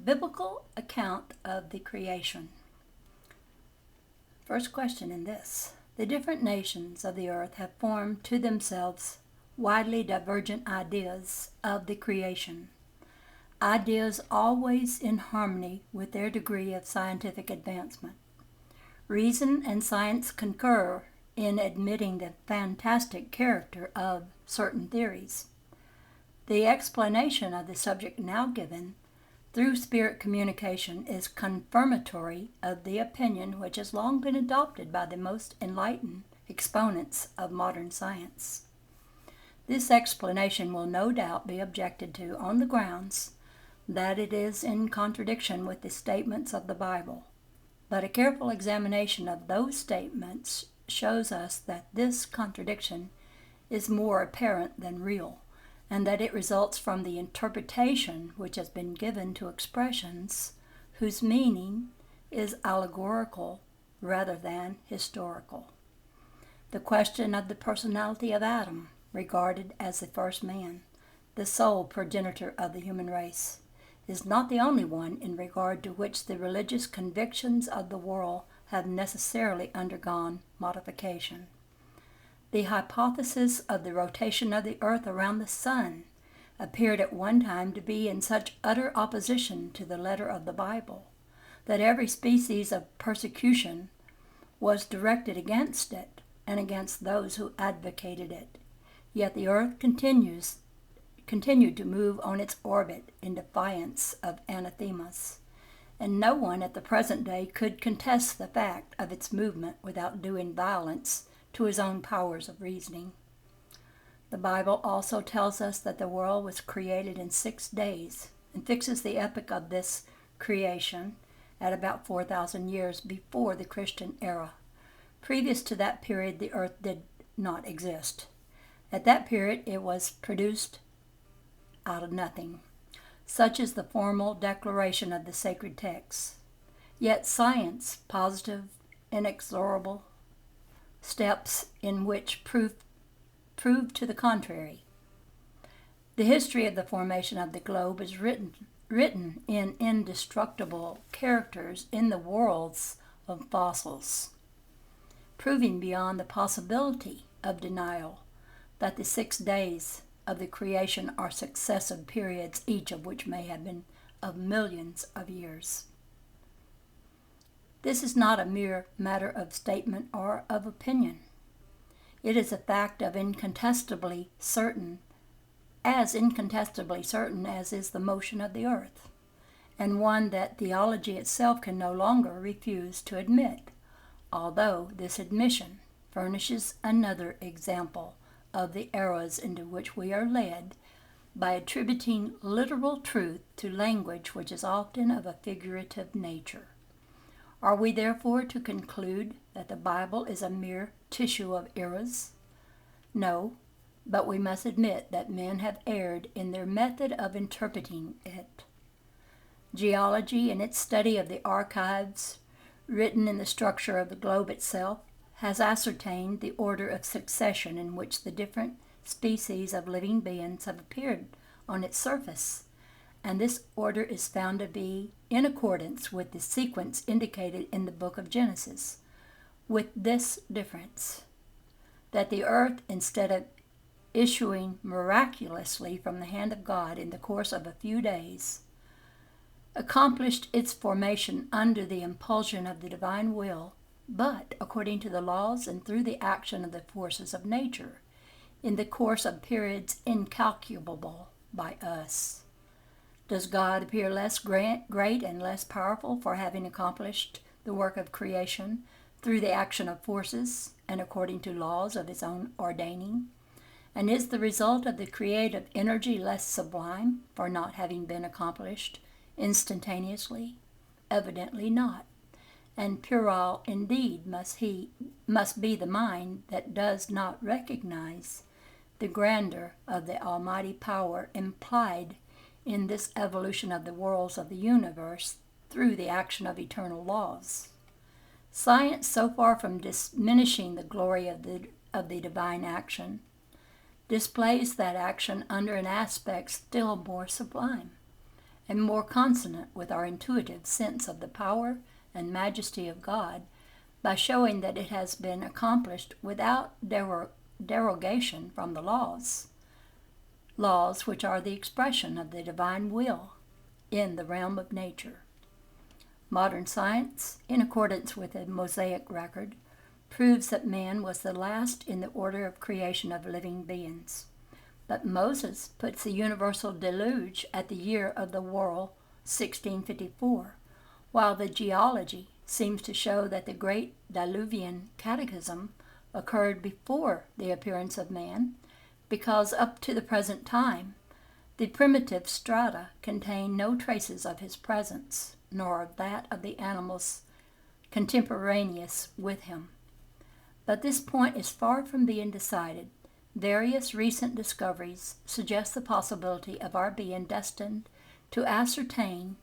biblical account of the creation. First question in this. The different nations of the earth have formed to themselves widely divergent ideas of the creation. Ideas always in harmony with their degree of scientific advancement. Reason and science concur in admitting the fantastic character of certain theories. The explanation of the subject now given through spirit communication is confirmatory of the opinion which has long been adopted by the most enlightened exponents of modern science. This explanation will no doubt be objected to on the grounds that it is in contradiction with the statements of the Bible. But a careful examination of those statements shows us that this contradiction is more apparent than real, and that it results from the interpretation which has been given to expressions whose meaning is allegorical rather than historical. The question of the personality of Adam, regarded as the first man, the sole progenitor of the human race, is not the only one in regard to which the religious convictions of the world have necessarily undergone modification. The hypothesis of the rotation of the earth around the sun appeared at one time to be in such utter opposition to the letter of the Bible that every species of persecution was directed against it and against those who advocated it. Yet the earth continued to move on its orbit in defiance of anathemas, and no one at the present day could contest the fact of its movement without doing violence to his own powers of reasoning. The Bible also tells us that the world was created in 6 days and fixes the epoch of this creation at about 4,000 years before the Christian era. Previous to that period, the earth did not exist. At that period, it was produced out of nothing. Such is the formal declaration of the sacred texts. Yet science, positive, inexorable steps in which prove to the contrary. The history of the formation of the globe is written in indestructible characters in the worlds of fossils, proving beyond the possibility of denial that the 6 days of the creation are successive periods, each of which may have been of millions of years. This is not a mere matter of statement or of opinion. It is a fact of incontestably certain as is the motion of the earth, and one that theology itself can no longer refuse to admit, although this admission furnishes another example of the errors into which we are led by attributing literal truth to language which is often of a figurative nature. Are we therefore to conclude that the Bible is a mere tissue of errors? No, but we must admit that men have erred in their method of interpreting it. Geology, in its study of the archives written in the structure of the globe itself, has ascertained the order of succession in which the different species of living beings have appeared on its surface, and this order is found to be in accordance with the sequence indicated in the book of Genesis, with this difference, that the earth, instead of issuing miraculously from the hand of God in the course of a few days, accomplished its formation under the impulsion of the divine will, but according to the laws and through the action of the forces of nature, in the course of periods incalculable by us. Does God appear less great and less powerful for having accomplished the work of creation through the action of forces and according to laws of his own ordaining? And is the result of the creative energy less sublime for not having been accomplished instantaneously? Evidently not. And puerile indeed must be the mind that does not recognize the grandeur of the almighty power implied in this evolution of the worlds of the universe through the action of eternal laws. Science, so far from diminishing the glory of the divine action, displays that action under an aspect still more sublime, and more consonant with our intuitive sense of the power and majesty of God by showing that it has been accomplished without derogation from the laws which are the expression of the divine will in the realm of nature. Modern science, in accordance with the Mosaic record, proves that man was the last in the order of creation of living beings. But Moses puts the universal deluge at the year of the whirl, 1654, while the geology seems to show that the great diluvian cataclysm occurred before the appearance of man, because up to the present time the primitive strata contain no traces of his presence, nor of that of the animals contemporaneous with him. But this point is far from being decided. Various recent discoveries suggest the possibility of our being destined to ascertain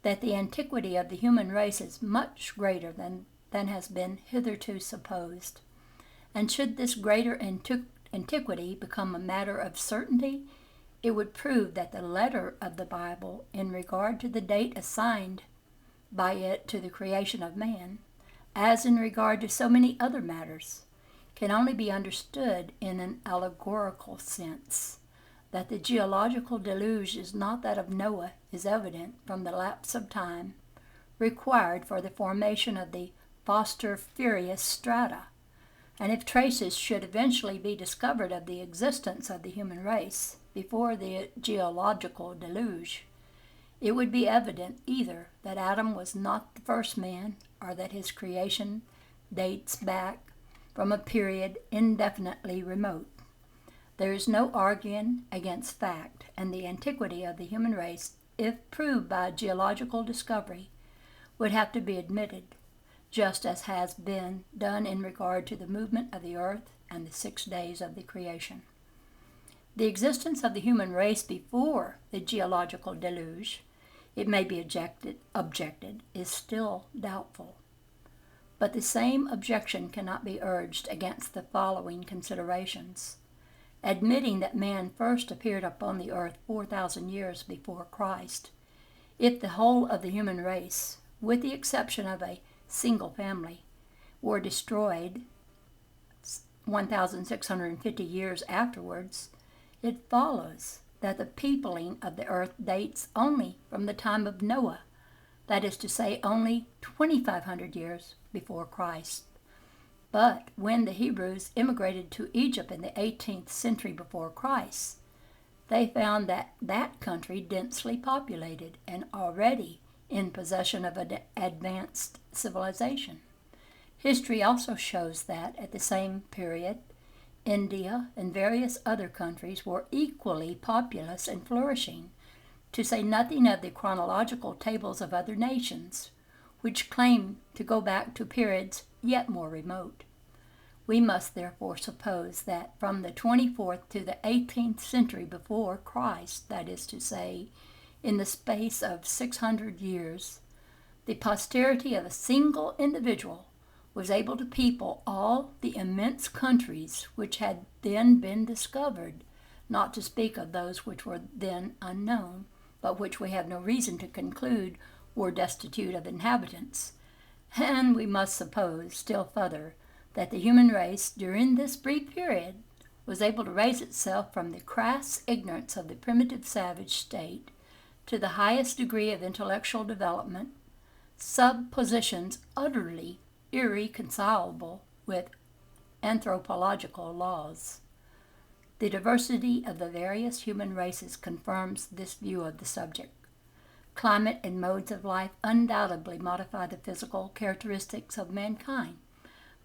that the antiquity of the human race is much greater than has been hitherto supposed. And should this greater antiquity become a matter of certainty, it would prove that the letter of the Bible, in regard to the date assigned by it to the creation of man, as in regard to so many other matters, can only be understood in an allegorical sense. That the geological deluge is not that of Noah is evident from the lapse of time required for the formation of the Foster-Furious strata, and if traces should eventually be discovered of the existence of the human race before the geological deluge, it would be evident either that Adam was not the first man, or that his creation dates back from a period indefinitely remote. There is no arguing against fact, and the antiquity of the human race, if proved by geological discovery, would have to be admitted, just as has been done in regard to the movement of the earth and the 6 days of the creation. The existence of the human race before the geological deluge, it may be objected, is still doubtful. But the same objection cannot be urged against the following considerations. Admitting that man first appeared upon the earth 4,000 years before Christ, if the whole of the human race, with the exception of a single family, were destroyed 1,650 years afterwards, it follows that the peopling of the earth dates only from the time of Noah, that is to say, only 2,500 years before Christ. But when the Hebrews immigrated to Egypt in the 18th century before Christ, they found that country densely populated and already in possession of an advanced civilization. History also shows that at the same period, India and various other countries were equally populous and flourishing, to say nothing of the chronological tables of other nations, which claim to go back to periods yet more remote. We must therefore suppose that from the 24th to the 18th century before Christ, that is to say, in the space of 600 years, the posterity of a single individual was able to people all the immense countries which had then been discovered, not to speak of those which were then unknown, but which we have no reason to conclude were destitute of inhabitants. And we must suppose still further that the human race during this brief period was able to raise itself from the crass ignorance of the primitive savage state to the highest degree of intellectual development, sub-positions utterly irreconcilable with anthropological laws. The diversity of the various human races confirms this view of the subject. Climate and modes of life undoubtedly modify the physical characteristics of mankind,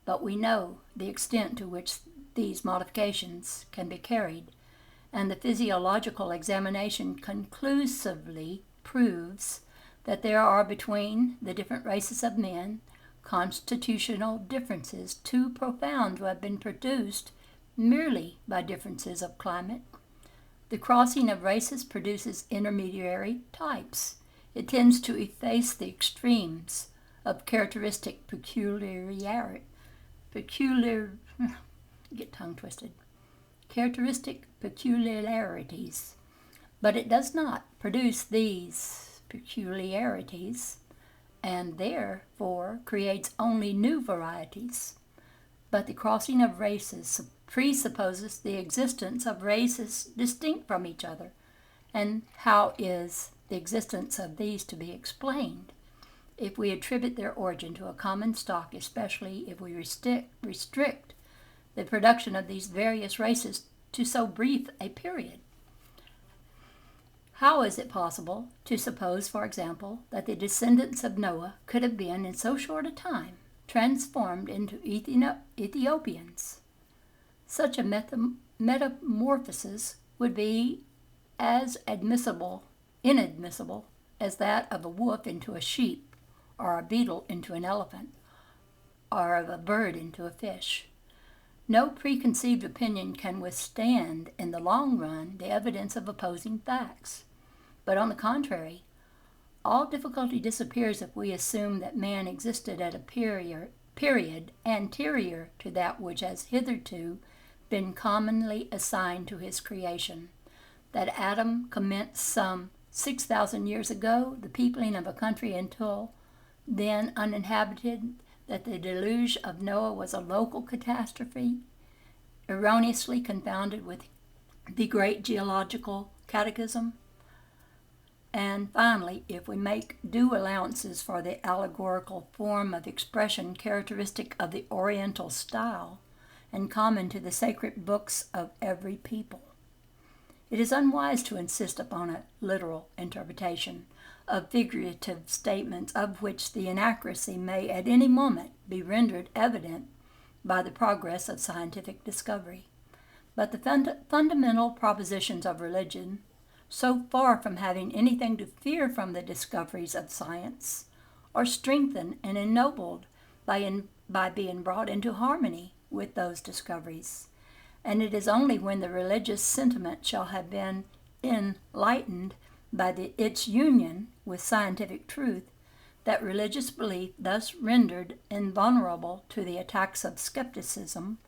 but we know the extent to which these modifications can be carried, and the physiological examination conclusively proves that there are between the different races of men constitutional differences too profound to have been produced merely by differences of climate. The crossing of races produces intermediary types. It tends to efface the extremes of characteristic characteristic peculiarities, But it does not produce these peculiarities, and therefore creates only new varieties. But the crossing of races presupposes the existence of races distinct from each other. And how is the existence of these to be explained? If we attribute their origin to a common stock, especially if we restrict the production of these various races to so brief a period. How is it possible to suppose, for example, that the descendants of Noah could have been, in so short a time, transformed into Ethiopians? Such a metamorphosis would be as inadmissible as that of a wolf into a sheep, or a beetle into an elephant, or of a bird into a fish. No preconceived opinion can withstand, in the long run, the evidence of opposing facts. But on the contrary, all difficulty disappears if we assume that man existed at a period anterior to that which has hitherto been commonly assigned to his creation, that Adam commenced some 6,000 years ago, the peopling of a country until then uninhabited, that the deluge of Noah was a local catastrophe, erroneously confounded with the great geological cataclysm. And finally, if we make due allowances for the allegorical form of expression characteristic of the Oriental style and common to the sacred books of every people, it is unwise to insist upon a literal interpretation of figurative statements of which the inaccuracy may at any moment be rendered evident by the progress of scientific discovery. But the fundamental propositions of religion, so far from having anything to fear from the discoveries of science, are strengthened and ennobled by being brought into harmony with those discoveries. And it is only when the religious sentiment shall have been enlightened by its union with scientific truth, that religious belief, thus rendered invulnerable to the attacks of skepticism,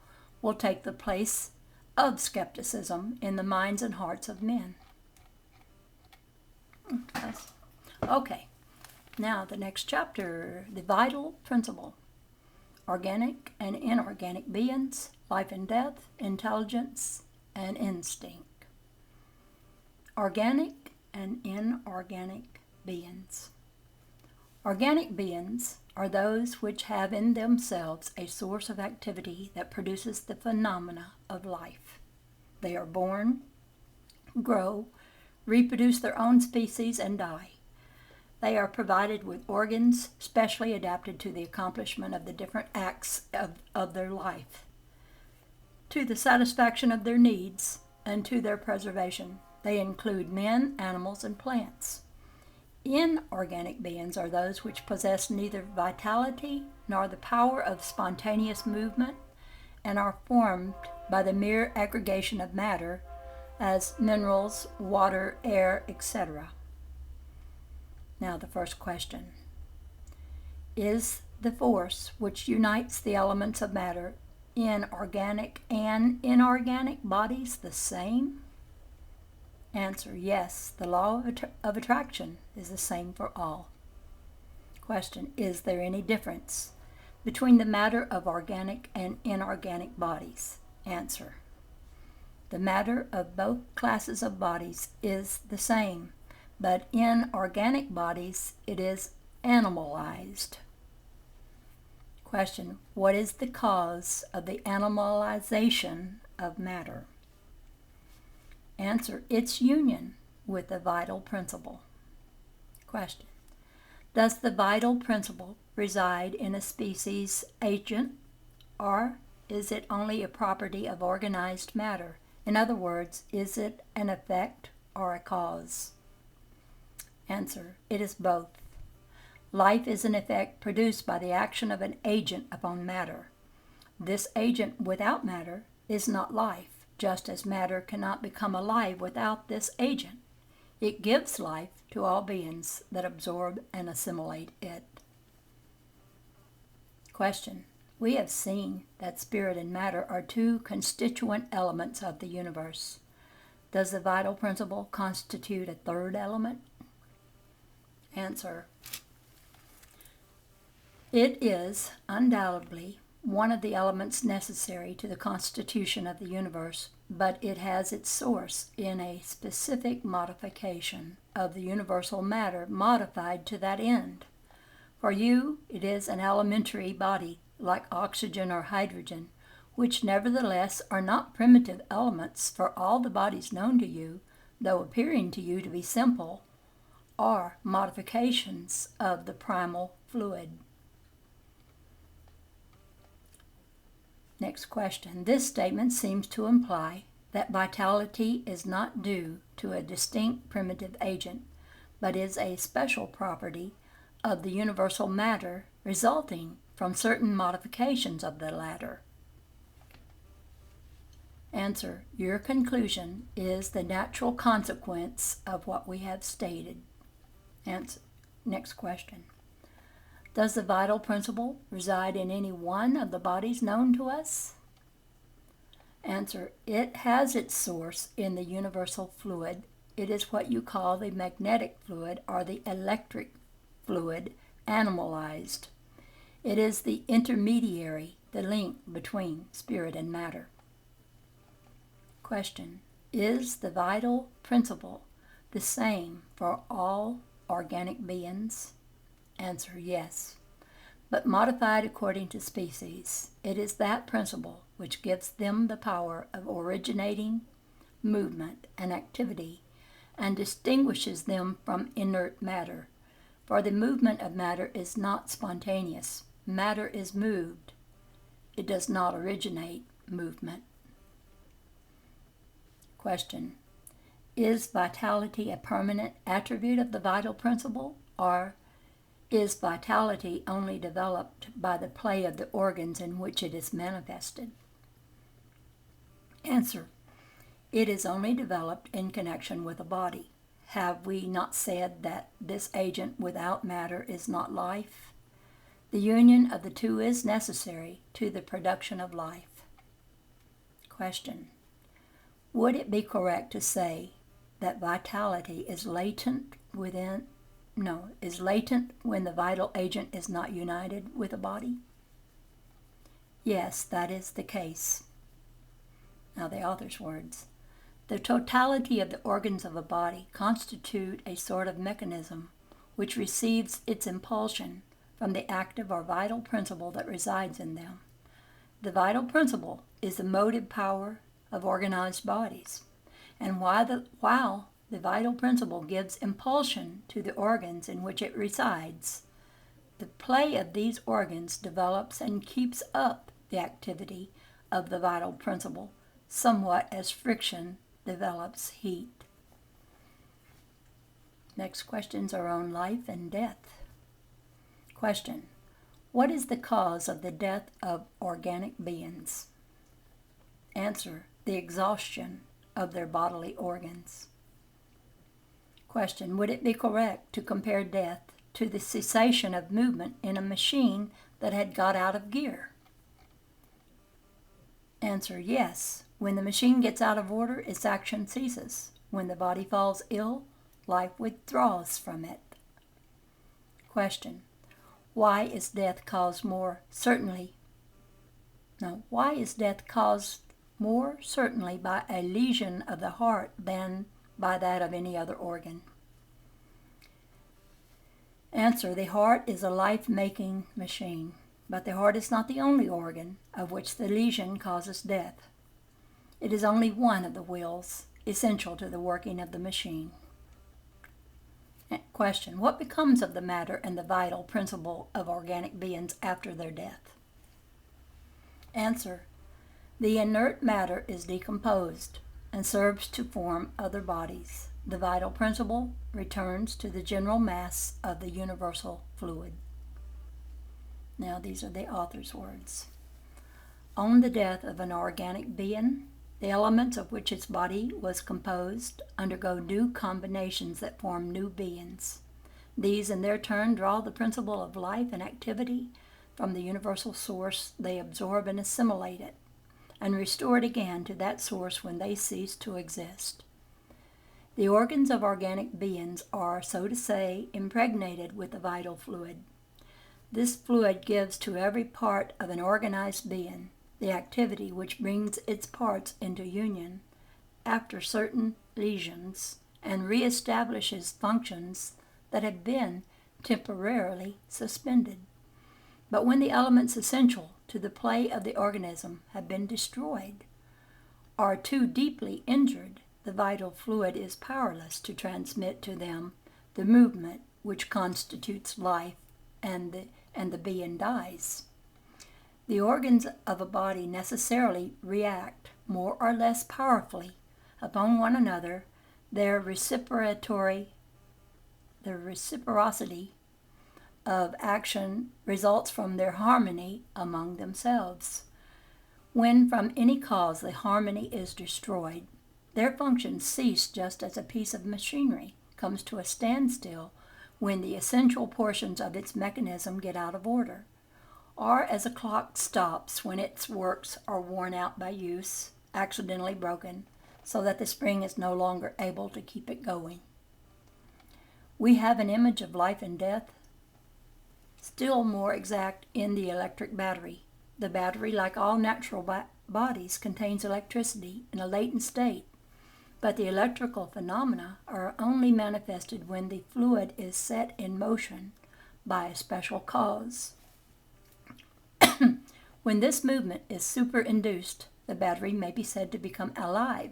will take the place of skepticism in the minds and hearts of men. Okay, now the next chapter, the vital principle. Organic and inorganic beings, life and death, intelligence and instinct. Organic and inorganic beings. Organic beings are those which have in themselves a source of activity that produces the phenomena of life. They are born, grow, reproduce their own species, and die. They are provided with organs specially adapted to the accomplishment of the different acts of their life, to the satisfaction of their needs, and to their preservation. They include men, animals, and plants. Inorganic beings are those which possess neither vitality nor the power of spontaneous movement, and are formed by the mere aggregation of matter, as minerals, water, air, etc. Now the first question. Is the force which unites the elements of matter in organic and inorganic bodies the same? Answer: yes, the law of attraction is the same for all. Question: is there any difference between the matter of organic and inorganic bodies? Answer: the matter of both classes of bodies is the same, but in organic bodies it is animalized. Question: what is the cause of the animalization of matter? Answer: its union with the vital principle. Question: does the vital principle reside in a species agent, or is it only a property of organized matter? In other words, is it an effect or a cause? Answer: it is both. Life is an effect produced by the action of an agent upon matter. This agent without matter is not life, just as matter cannot become alive without this agent. It gives life to all beings that absorb and assimilate it. Question: we have seen that spirit and matter are two constituent elements of the universe. Does the vital principle constitute a third element? Answer. It is undoubtedly one of the elements necessary to the constitution of the universe, but it has its source in a specific modification of the universal matter modified to that end. For you, it is an elementary body like oxygen or hydrogen, which nevertheless are not primitive elements, for all the bodies known to you, though appearing to you to be simple, are modifications of the primal fluid. Next question. This statement seems to imply that vitality is not due to a distinct primitive agent, but is a special property of the universal matter resulting from certain modifications of the latter. Answer. Your conclusion is the natural consequence of what we have stated. Answer. Next question. Does the vital principle reside in any one of the bodies known to us? Answer. It has its source in the universal fluid. It is what you call the magnetic fluid or the electric fluid, animalized. It is the intermediary, the link between spirit and matter. Question. Is the vital principle the same for all organic beings? Answer. Yes, but modified according to species. It is that principle which gives them the power of originating movement and activity and distinguishes them from inert matter. For the movement of matter is not spontaneous. Matter is moved. It does not originate movement. Question. Is vitality a permanent attribute of the vital principle, or is vitality only developed by the play of the organs in which it is manifested? Answer. It is only developed in connection with a body. Have we not said that this agent without matter is not life? The union of the two is necessary to the production of life. Question. Would it be correct to say that vitality is latent when the vital agent is not united with a body? Yes, that is the case. Now the author's words. The totality of the organs of a body constitute a sort of mechanism which receives its impulsion from the active or vital principle that resides in them. The vital principle is the motive power of organized bodies, and while the vital principle gives impulsion to the organs in which it resides, the play of these organs develops and keeps up the activity of the vital principle, somewhat as friction develops heat. Next questions are on life and death. Question. What is the cause of the death of organic beings? Answer. The exhaustion of their bodily organs. Question. Would it be correct to compare death to the cessation of movement in a machine that had got out of gear? Answer. Yes. When the machine gets out of order, its action ceases. When the body falls ill, life withdraws from it. Question. Why is death caused more certainly by a lesion of the heart than by that of any other organ? Answer. The heart is a life-making machine, but the heart is not the only organ of which the lesion causes death. It is only one of the wheels essential to the working of the machine. Question. What becomes of the matter and the vital principle of organic beings after their death? Answer. The inert matter is decomposed and serves to form other bodies. The vital principle returns to the general mass of the universal fluid. Now these are the author's words. On the death of an organic being, the elements of which its body was composed undergo new combinations that form new beings. These in their turn draw the principle of life and activity from the universal source. They absorb and assimilate it, and restore it again to that source when they cease to exist. The organs of organic beings are, so to say, impregnated with the vital fluid. This fluid gives to every part of an organized being the activity which brings its parts into union after certain lesions and reestablishes functions that have been temporarily suspended. But when the elements essential to the play of the organism have been destroyed or too deeply injured, the vital fluid is powerless to transmit to them the movement which constitutes life, and the being dies. The organs of a body necessarily react more or less powerfully upon one another. Their reciprocity of action results from their harmony among themselves. When from any cause the harmony is destroyed, their functions cease, just as a piece of machinery comes to a standstill when the essential portions of its mechanism get out of order, or as a clock stops when its works are worn out by use, accidentally broken, so that the spring is no longer able to keep it going. We have an image of life and death still more exact in the electric battery. The battery, like all natural bodies, contains electricity in a latent state, but the electrical phenomena are only manifested when the fluid is set in motion by a special cause. When this movement is superinduced, the battery may be said to become alive.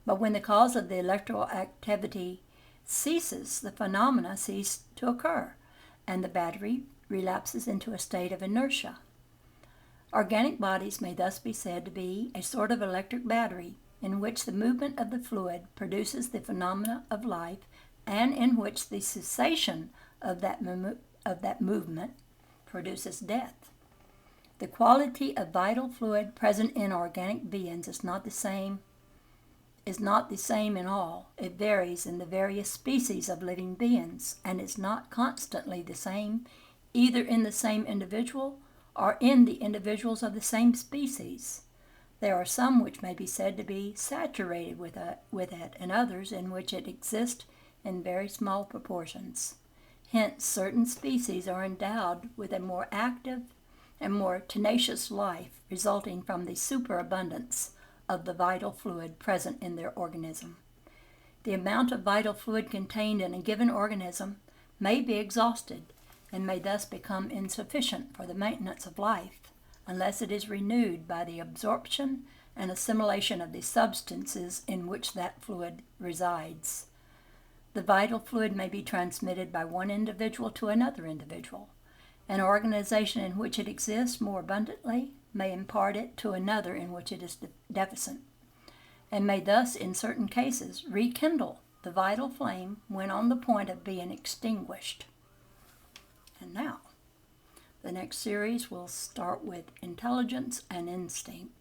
But when the cause of the electrical activity ceases, the phenomena cease to occur, and the battery relapses into a state of inertia. Organic bodies may thus be said to be a sort of electric battery in which the movement of the fluid produces the phenomena of life, and in which the cessation of that movement produces death. The quality of vital fluid present in organic beings is not the same in all. It varies in the various species of living beings, and is not constantly the same either in the same individual or in the individuals of the same species. There are some which may be said to be saturated with it, and others in which it exists in very small proportions. Hence, certain species are endowed with a more active and more tenacious life, resulting from the superabundance of the vital fluid present in their organism. The amount of vital fluid contained in a given organism may be exhausted, and may thus become insufficient for the maintenance of life, unless it is renewed by the absorption and assimilation of the substances in which that fluid resides. The vital fluid may be transmitted by one individual to another individual. An organization in which it exists more abundantly may impart it to another in which it is deficient, and may thus, in certain cases, rekindle the vital flame when on the point of being extinguished. And now, the next series will start with intelligence and instinct.